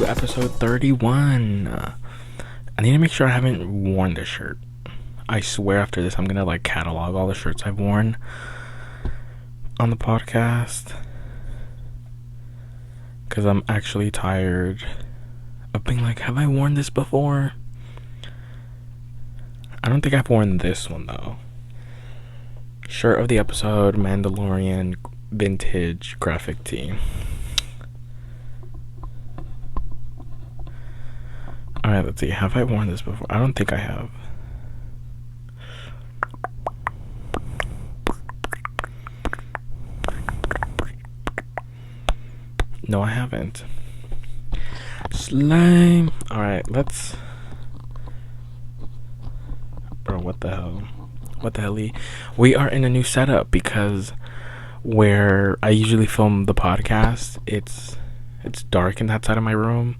to episode 31. I need to make sure I haven't worn this shirt. I swear after this I'm gonna like catalog all the shirts I've worn on the podcast, because I'm actually tired of being like, have I worn this before? I don't think I've worn this one though. Shirt of the episode, Mandalorian vintage graphic tee. Alright, let's see. Have I worn this before? I don't think I have. No, I haven't. Slime. Alright, let's... Bro, what the hell? What the hell-y? We are in a new setup because where I usually film the podcast, it's dark in that side of my room.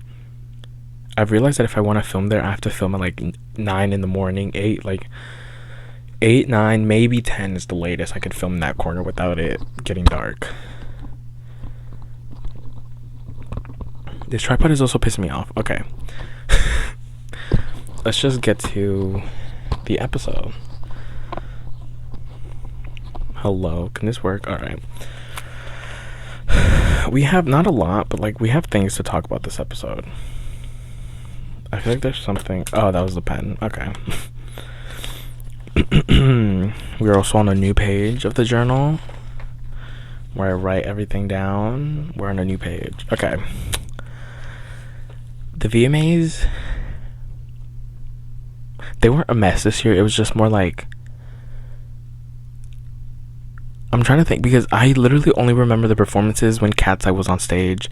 I've realized that if I want to film there, I have to film at like 9 in the morning, 8, 9, maybe 10 is the latest I could film in that corner without it getting dark. This tripod is also pissing me off. Okay. Let's just get to the episode. Hello, can this work? Alright. We have not a lot, but like we have things to talk about this episode. I feel like there's something... Oh, that was the pen. Okay. We're also on a new page of the journal where I write everything down. We're on a new page. Okay. The VMAs, they weren't a mess this year. It was just more like... I'm trying to think, because I literally only remember the performances when Cat's Eye was on stage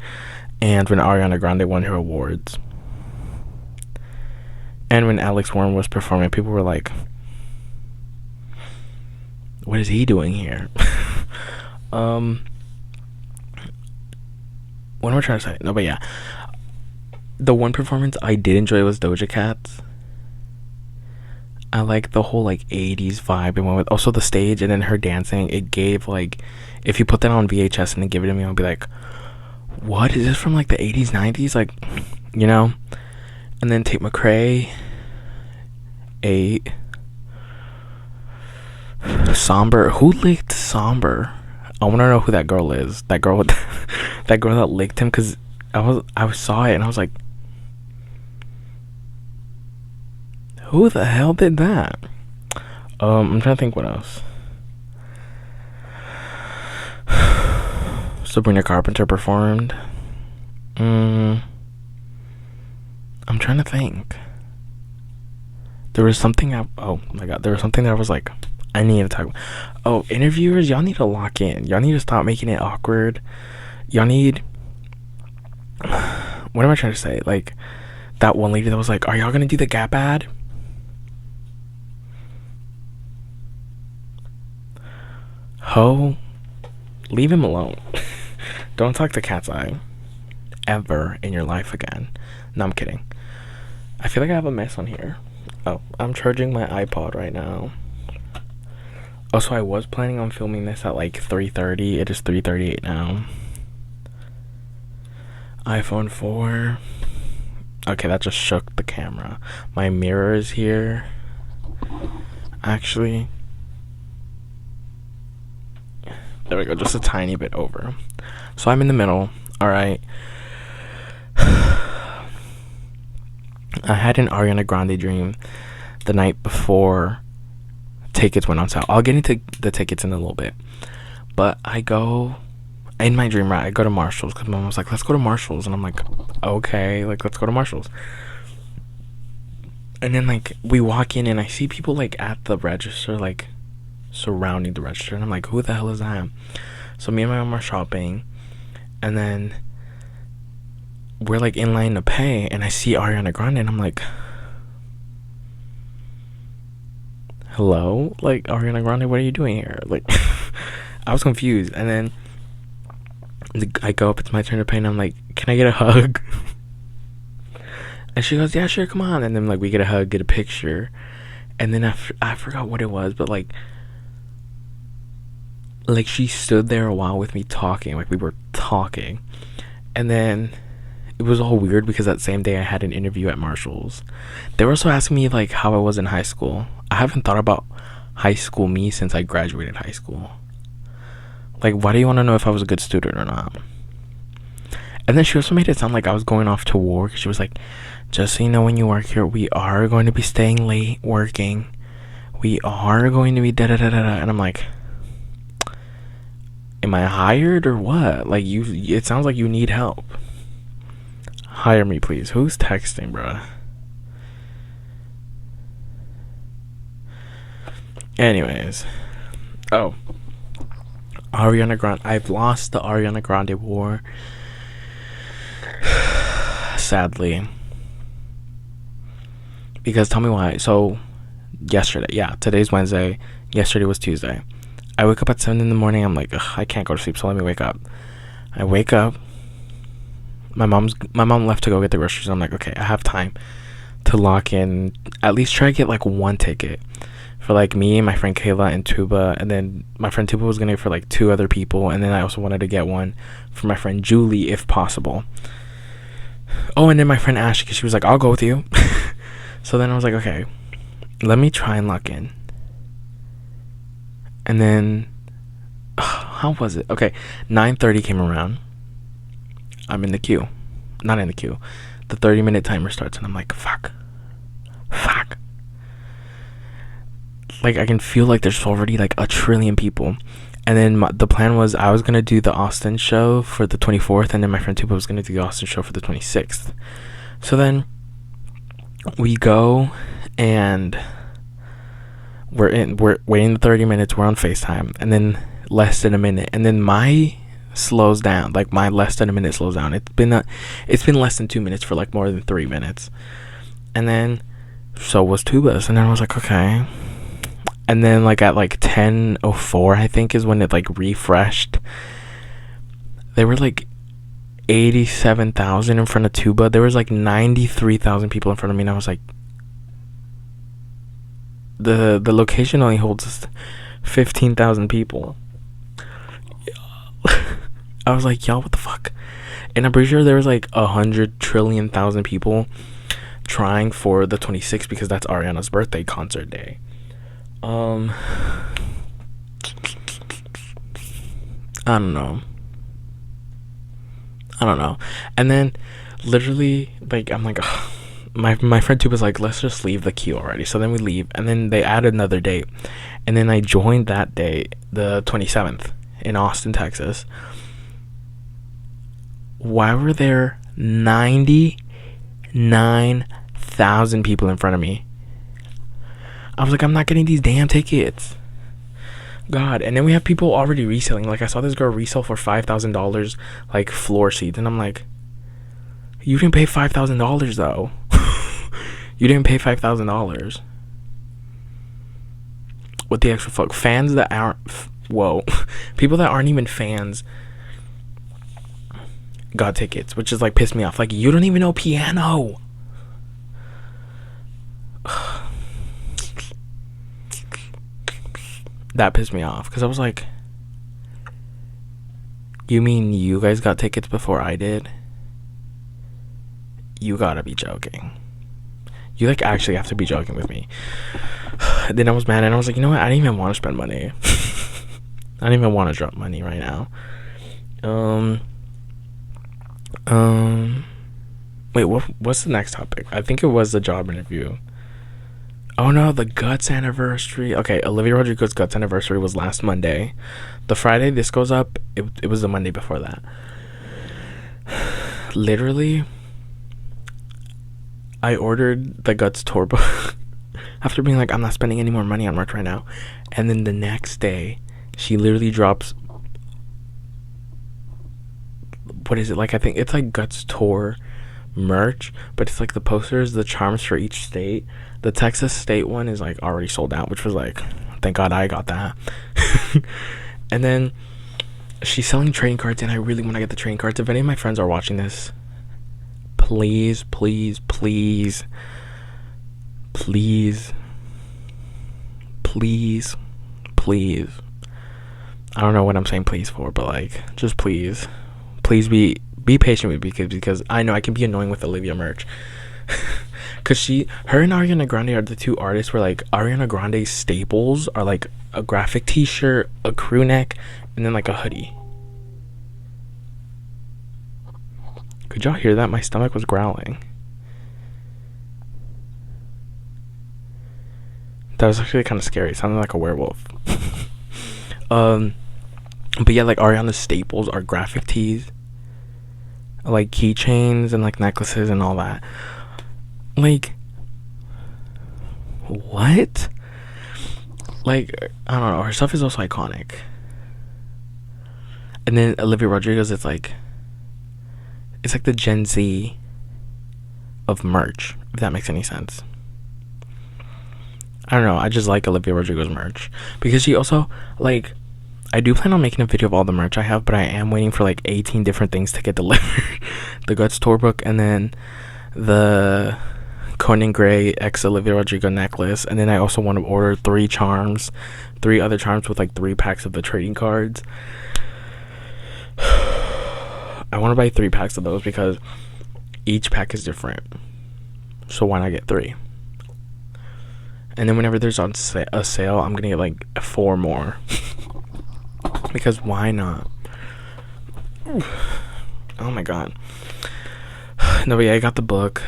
and when Ariana Grande won her awards. And when Alex Warren was performing, people were like, what is he doing here? What am I trying to say? No, but yeah. The one performance I did enjoy was Doja Cat's. I like the whole like 80s vibe it went with. Also the stage and then her dancing. It gave like, if you put that on VHS and then give it to me, I'll be like, what? Is this from like the 80s, 90s? Like, you know? And then Tate McRae, 8. Somber. Who licked Somber? I want to know who that girl is. That girl with that girl that licked him, because I saw it and I was like, who the hell did that? I'm trying to think what else. Sabrina Carpenter performed. I'm trying to think. There was something oh my god, there was something that I was like, I need to talk about. Oh, interviewers, y'all need to lock in. Y'all need to stop making it awkward. Y'all need... What am I trying to say? Like, that one lady that was like, are y'all gonna do the Gap ad? Ho, leave him alone. Don't talk to Cat's Eye ever in your life again. No, I'm kidding. I feel like I have a mess on here. Oh, I'm charging my iPod right now. Also, I was planning on filming this at like 3:30. It is 3:38 now. iPhone 4. Okay, that just shook the camera. My mirror is here. Actually, there we go, just a tiny bit over. So I'm in the middle. Alright. I had an Ariana Grande dream the night before tickets went on sale. I'll get into the tickets in a little bit. But I go, in my dream, right, I go to Marshall's because my mom was like, let's go to Marshall's. And I'm like, okay, like, let's go to Marshall's. And then, like, we walk in and I see people, like, at the register, like, surrounding the register. And I'm like, who the hell is that? So me and my mom are shopping. And then we're, like, in line to pay. And I see Ariana Grande and I'm like, hello? Like, Ariana Grande, what are you doing here? Like, I was confused. And then I go up, it's my turn to pay, and I'm like, can I get a hug? And she goes, yeah, sure, come on. And then, like, we get a hug, get a picture. And then I forgot what it was, but, like, she stood there a while with me talking. Like, we were talking. And then it was all weird because that same day I had an interview at Marshall's. They were also asking me like how I was in high school. I haven't thought about high school me since I graduated high school. Like, why do you want to know if I was a good student or not? And then she also made it sound like I was going off to war. She was like, just so you know, when you work here, we are going to be staying late working. We are going to be da da da da da. And I'm like, am I hired or what? Like, it sounds like you need help. Hire me, please. Who's texting, bruh? Anyways. Oh. Ariana Grande. I've lost the Ariana Grande war. Sadly. Because tell me why. So, yesterday. Yeah, today's Wednesday. Yesterday was Tuesday. I wake up at 7 in the morning. I'm like, I can't go to sleep, so let me wake up. I wake up. My mom left to go get the groceries. I'm like, okay, I have time to lock in, at least try to get like one ticket for like me, my friend Kayla, and Tuba. And then my friend Tuba was gonna get for like 2 other people, and then I also wanted to get one for my friend Julie if possible. Oh, and then my friend Ashley, because she was like, I'll go with you. So then I was like, okay, let me try and lock in. And then how was it? Okay, 9:30 came around. I'm in the queue. Not in the queue. The 30-minute timer starts, and I'm like, fuck. Like, I can feel like there's already like a trillion people. And then the plan was I was going to do the Austin show for the 24th, and then my friend Tuba was going to do the Austin show for the 26th. So then we go, and we're waiting 30 minutes. We're on FaceTime, and then less than a minute. And then my slows down, like my less than a minute slows down. It's been less than 2 minutes for like more than 3 minutes, and then so was Tuba's, and then I was like, okay. And then like at like 10:04 I think is when it like refreshed. There were like 87,000 in front of Tuba. There was like 93,000 people in front of me, and I was like, the location only holds 15,000 people. I was like, y'all, what the fuck? And I'm pretty sure there was like 100 trillion thousand people trying for the 26th because that's Ariana's birthday concert day. I don't know. And then literally, like, I'm like, ugh. My friend Tuba was like, let's just leave the queue already. So then we leave, and then they added another date, and then I joined that date, the 27th, in Austin, Texas. Why were there 99,000 people in front of me? I was like, I'm not getting these damn tickets. God. And then we have people already reselling. Like, I saw this girl resell for $5,000 like floor seats, and I'm like, you didn't pay $5,000 though. You didn't pay $5,000. What the extra fuck? Fans that aren't people that aren't even fans got tickets, which is like pissed me off. Like, you don't even know piano. That pissed me off because I was like, you mean you guys got tickets before I did? You gotta be joking. You like actually have to be joking with me. Then I was mad, and I was like, you know what? I didn't even want to spend money. I don't even want to drop money right now. Wait, what's the next topic? I think it was the job interview. Oh no, the Guts anniversary. Okay, Olivia Rodrigo's Guts anniversary was last Monday. The Friday this goes up, it was the Monday before that. Literally, I ordered the Guts tour book after being like, I'm not spending any more money on merch right now. And then the next day, she literally drops, what is it, like, I think it's like Guts tour merch, but it's like the posters, the charms for each state. The Texas state one is like already sold out, which was like, thank God I got that. And then she's selling trading cards, and I really want to get the trading cards. If any of my friends are watching this, please, please, please, please, please, please. I don't know what I'm saying please for, but like, just please be patient with me because I know I can be annoying with Olivia merch. Cause her and Ariana Grande are the two artists where like Ariana Grande's staples are like a graphic t-shirt, a crew neck, and then like a hoodie. Could y'all hear that? My stomach was growling. That was actually kind of scary. It sounded like a werewolf. But yeah, like Ariana's staples are graphic tees, like keychains and like necklaces and all that. Like, what? Like, I don't know. Her stuff is also iconic. And then Olivia Rodrigo's, it's like the Gen Z of merch, if that makes any sense. I don't know. I just like Olivia Rodrigo's merch because she also, like, I do plan on making a video of all the merch I have, but I am waiting for like 18 different things to get delivered. The Guts tour book, and then the Conan Gray X Olivia Rodrigo necklace, and then I also want to order 3 other charms with like 3 packs of the trading cards. I want to buy 3 packs of those because each pack is different, so why not get 3? And then whenever there's a sale, I'm gonna get like 4 more. Because why not? Oh my god. No, but yeah, I got the book.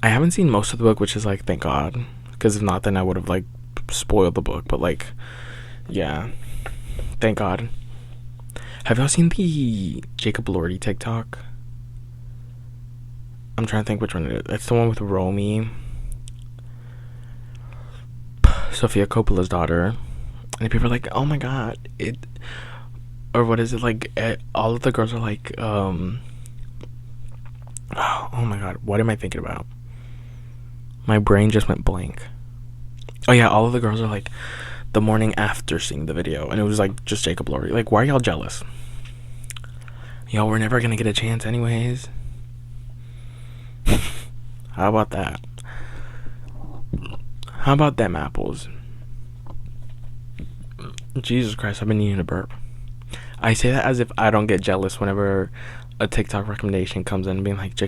I haven't seen most of the book, which is like, thank God. Because if not, then I would have like spoiled the book. But like, yeah, thank God. Have y'all seen the Jacob Elordi TikTok? I'm trying to think which one it is. It's the one with Romy, Sofia Coppola's daughter. And people are like, oh my god, or what is it, like, all of the girls are like, oh my god, what am I thinking about? My brain just went blank. Oh yeah, all of the girls are like, the morning after seeing the video, and it was like, just Jacob Elordi. Like, why are y'all jealous? Y'all were never gonna get a chance anyways. How about that? How about them apples? Jesus Christ, I've been needing a burp. I say that as if I don't get jealous whenever a TikTok recommendation comes in being like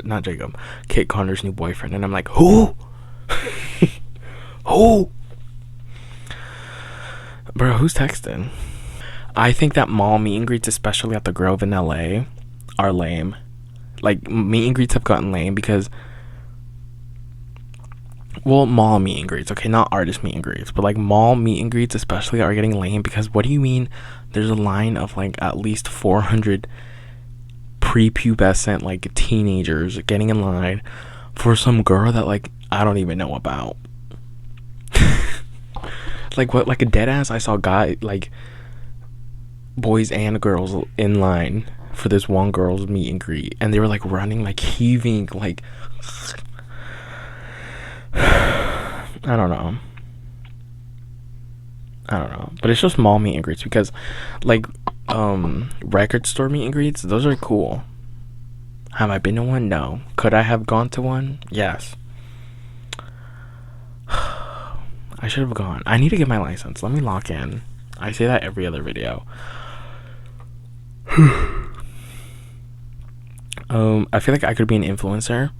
not Jacob, Kate Connor's new boyfriend, and I'm like, who? Who? Bro, who's texting? I think that mall meet and greets, especially at the Grove in LA, are lame. Like, meet and greets have gotten lame because, well, mall meet and greets, okay, not artist meet and greets, but like mall meet and greets especially are getting lame because what do you mean there's a line of like at least 400 prepubescent like teenagers getting in line for some girl that like I don't even know about? Like, what, like a dead ass I saw like boys and girls in line for this one girl's meet and greet, and they were like running, like heaving, like I don't know, but it's just mall meet and greets because like record store meet and greets, those are cool. Have I been to one? No. Could I have gone to one? Yes. I should have gone. I need to get my license. Let me lock in. I say that every other video. I feel like I could be an influencer,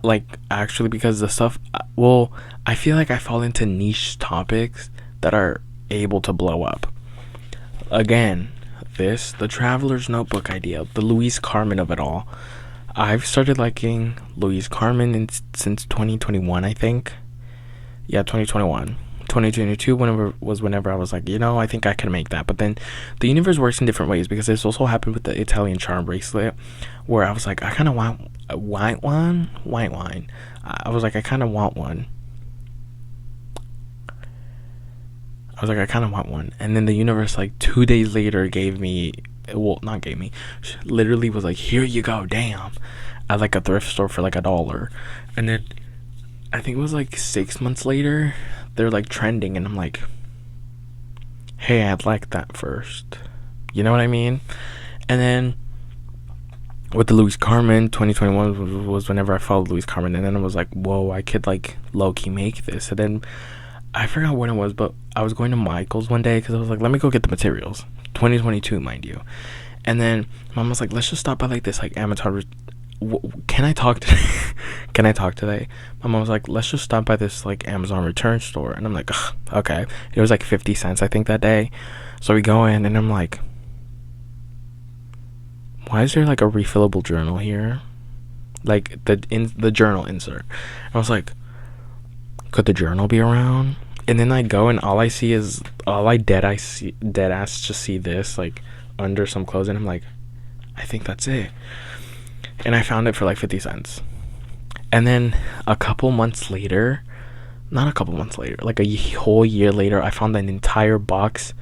like, actually, because the stuff, well, I feel like I fall into niche topics that are able to blow up. Again, the Traveler's Notebook idea, the Louise Carmen of it all. I've started liking Louise Carmen since 2021, I think. Yeah, 2021. 2022 whenever I was like, I think I can make that. But then the universe works in different ways, because this also happened with the Italian charm bracelet, where I was like, I kind of want a white wine. I was like, I kind of want one. And then the universe, like 2 days later, literally was like, here you go, damn, at like a thrift store for like $1. And then I think it was like 6 months later, they're like trending, and I'm like, hey, I'd like that first. You know what I mean? And then with the Louise Carmen, 2021 was whenever I followed Louise Carmen, and then I was like, whoa, I could like low-key make this. And then I forgot when it was, but I was going to Michael's one day because I was like, let me go get the materials. 2022, mind you. And then mom was like, let's just stop by like this like Amazon. Can I talk today? Can I talk today? My mom was like, let's just stop by this like Amazon return store. And I'm like, ugh, okay. It was like 50 cents, I think, that day. So we go in, and I'm like, why is there like a refillable journal here? Like the journal insert. I was like, could the journal be around? And then I go, and all I dead ass just see this like under some clothes, and I'm like, I think that's it. And I found it for like 50 cents. And then a couple months later, not a couple months later, like a whole year later, I found an entire box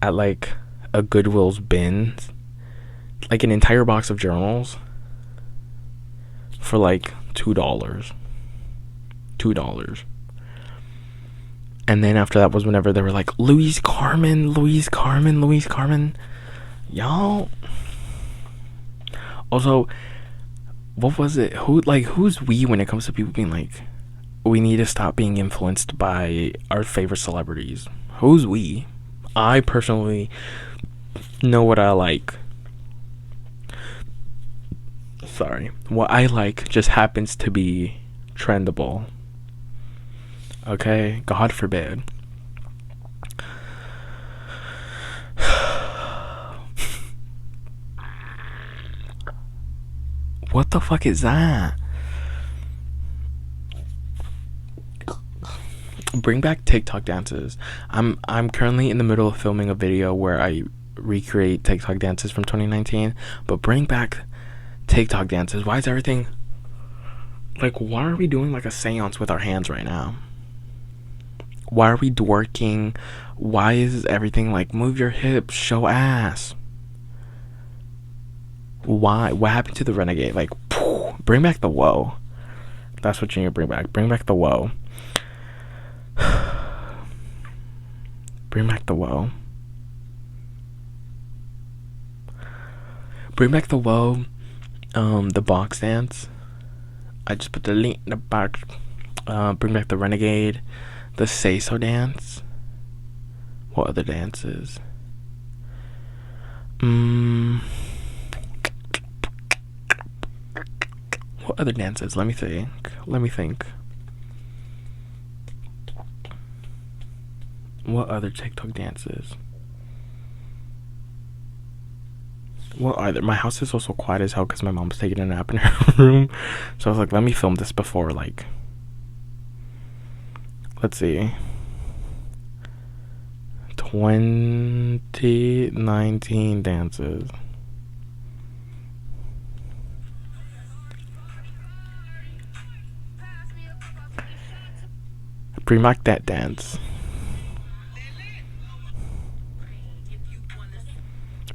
at like a Goodwill's bin, like an entire box of journals for like $2. And then after that was whenever they were like, Louise Carmen. Y'all. Also, what was it? Who's we when it comes to people being like, we need to stop being influenced by our favorite celebrities? Who's we? I personally know what I like. Sorry. What I like just happens to be trendable. Okay? God forbid. What the fuck is that? Bring back TikTok dances. I'm currently in the middle of filming a video where I recreate TikTok dances from 2019, but bring back TikTok dances. Why is everything like, why are we doing like a seance with our hands right now? Why are we twerking? Why is everything like, move your hips, show ass? Why? What happened to the renegade? Like, bring back the whoa. That's what you need to bring back. Bring back the whoa. Bring back the whoa. Bring back the whoa. The box dance. I just put the link in the box. Bring back the renegade. The say so dance. What other dances? What other dances? Let me think. What other TikTok dances? Well, either my house is also quiet as hell because my mom's taking a nap in her room. So I was like, let me film this before, like, let's see, 2019 dances. Bring back that dance.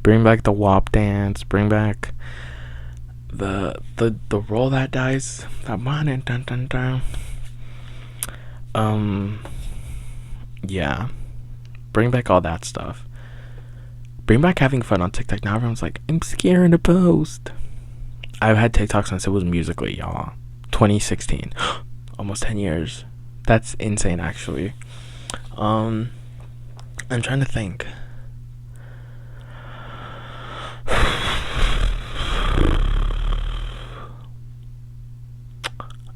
Bring back the WAP dance. Bring back the roll that dice. That money, dun dun dun. Yeah. Bring back all that stuff. Bring back having fun on TikTok. Now everyone's like, I'm scared to post. I've had TikTok since it was Musical.ly, y'all. 2016. Almost 10 years. That's insane, actually. I'm trying to think.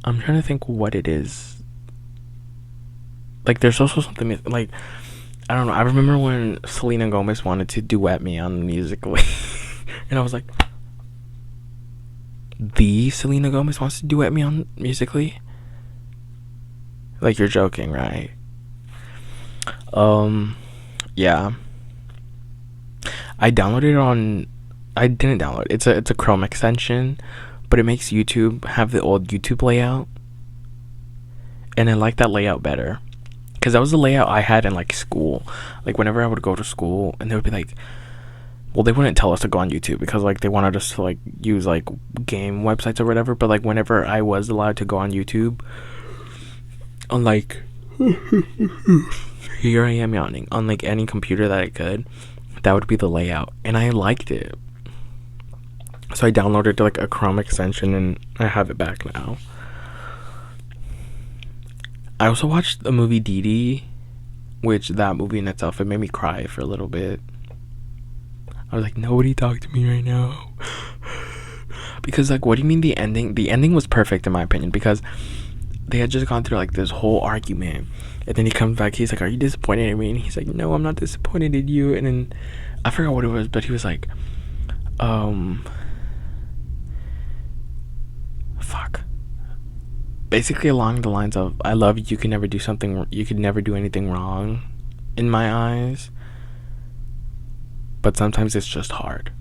I'm trying to think what it is. Like, there's also something like, I don't know. I remember when Selena Gomez wanted to duet me on Musical.ly, and I was like, the Selena Gomez wants to duet me on Musical.ly? Like, you're joking, right? Yeah. I didn't download it. It's a Chrome extension, but it makes YouTube have the old YouTube layout, and I like that layout better, because that was the layout I had in like school. Like, whenever I would go to school, and they would be like, well, they wouldn't tell us to go on YouTube because like they wanted us to like use like game websites or whatever, but like whenever I was allowed to go on YouTube, on like here I am yawning, on like any computer that I could, that would be the layout, and I liked it. So I downloaded like a Chrome extension, and I have it back now. I also watched the movie Dee Dee, which that movie in itself, it made me cry for a little bit. I was like, nobody talk to me right now. Because, like, what do you mean the ending? The ending was perfect in my opinion, because they had just gone through like this whole argument, and then he comes back, he's like, are you disappointed in me? And he's like, no, I'm not disappointed in you. And then I forgot what it was, but he was like, fuck, basically along the lines of, I love you, you can never do anything wrong in my eyes, but sometimes it's just hard.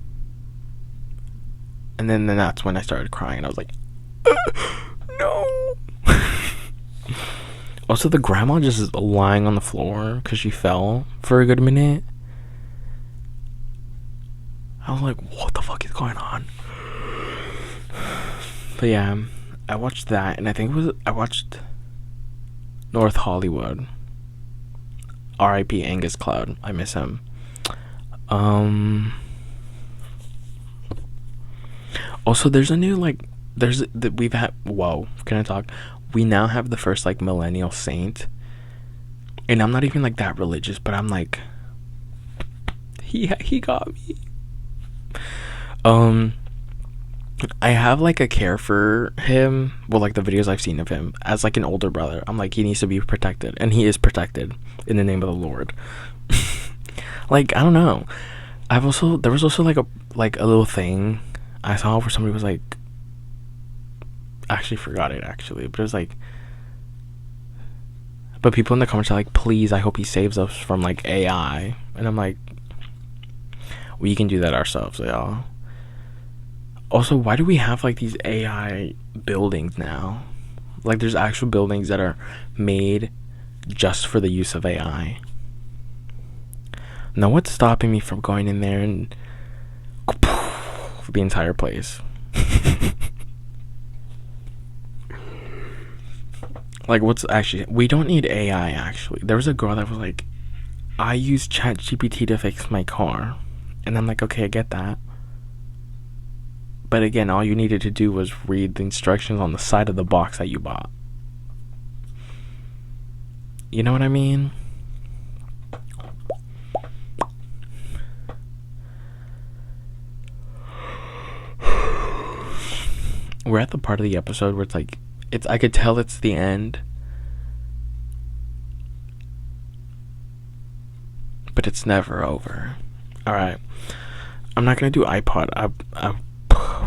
And then that's when I started crying. I was like, no. Also, the grandma just lying on the floor because she fell for a good minute. I was like, what the fuck is going on? But yeah, I watched that, and I watched North Hollywood. R.I.P. Angus Cloud. I miss him. Also, there's a new, like, we've had, whoa, can I talk? We now have the first, like, millennial saint. And I'm not even, like, that religious, but I'm like, he got me. I have, like, a care for him. Well, like, the videos I've seen of him as, like, an older brother. I'm like, he needs to be protected, and he is protected in the name of the Lord. Like, I don't know. There was also like a little thing I saw where somebody was like, I actually forgot it actually, but it was like, but people in the comments are like, please, I hope he saves us from like AI. And I'm like, we can do that ourselves, y'all. Also, why do we have like these AI buildings now? Like, there's actual buildings that are made just for the use of AI. Now, what's stopping me from going in there and the entire place? Like, what's actually, we don't need AI actually. There was a girl that was like, I use ChatGPT to fix my car. And I'm like, okay, I get that. But again, all you needed to do was read the instructions on the side of the box that you bought. You know what I mean? We're at the part of the episode where it's like, I could tell it's the end, but it's never over. Alright, I'm not gonna do iPod.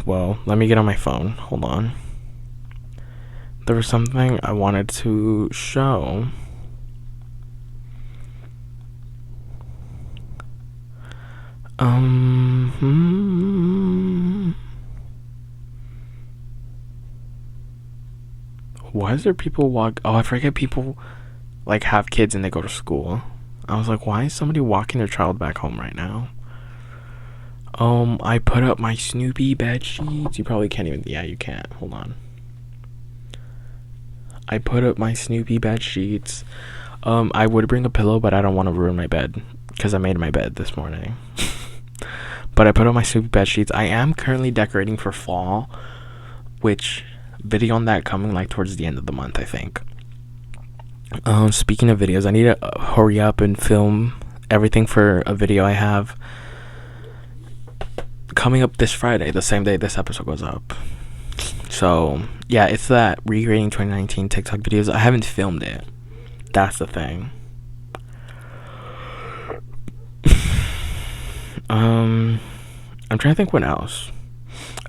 Well, let me get on my phone. Hold on. There was something I wanted to show. Why is there people walk? Oh, I forget people like have kids and they go to school. I was like, why is somebody walking their child back home right now? I put up my Snoopy bed sheets. You probably can't even. Yeah, you can't. Hold on. I put up my Snoopy bed sheets. I would bring a pillow, but I don't want to ruin my bed because I made my bed this morning. But I put up my Snoopy bed sheets. I am currently decorating for fall, which video on that coming like towards the end of the month, I think. Speaking of videos, I need to hurry up and film everything for a video I have coming up this Friday, the same day this episode goes up. So yeah, it's that recreating 2019 TikTok videos. I haven't filmed it. That's the thing. I'm trying to think what else.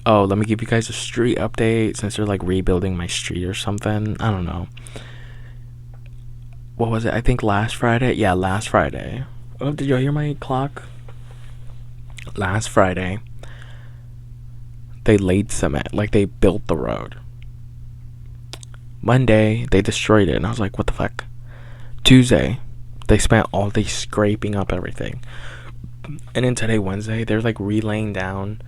Oh, let me give you guys a street update since they're like rebuilding my street or something. I don't know. What was it? I think last Friday. Yeah, last Friday. Oh, did y'all hear my clock? Last Friday, they laid cement. Like, they built the road. Monday, they destroyed it. And I was like, what the fuck? Tuesday, they spent all day scraping up everything. And then today, Wednesday, they're like relaying down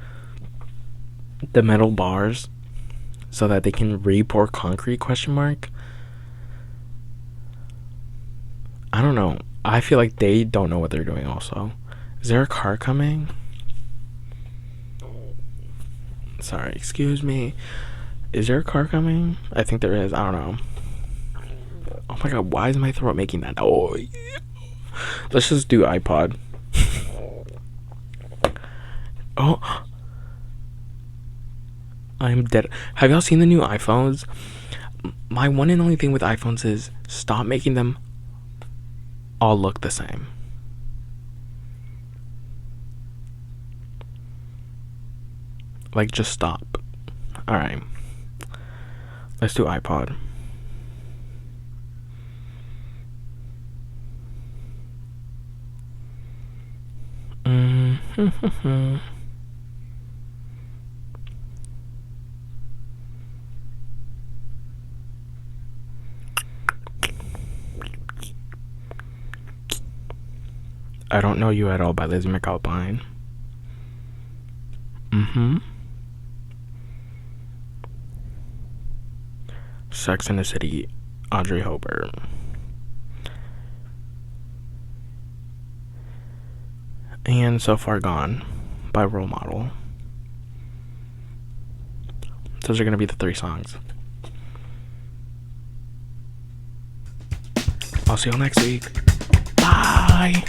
the metal bars so that they can re-pour concrete, ? I don't know. I feel like they don't know what they're doing also. Is there a car coming? Sorry, excuse me. Is there a car coming? I think there is. I don't know. Oh my god, why is my throat making that? Oh, yeah. Let's just do iPod. Oh, I'm dead. Have y'all seen the new iPhones? My one and only thing with iPhones is stop making them all look the same. Like, just stop. Alright. Let's do iPod. I Don't Know You at All by Lizzie McAlpine. Sex in the City, Audrey Hobart. And So Far Gone by Role Model. Those are going to be the 3 songs. I'll see y'all next week. Bye.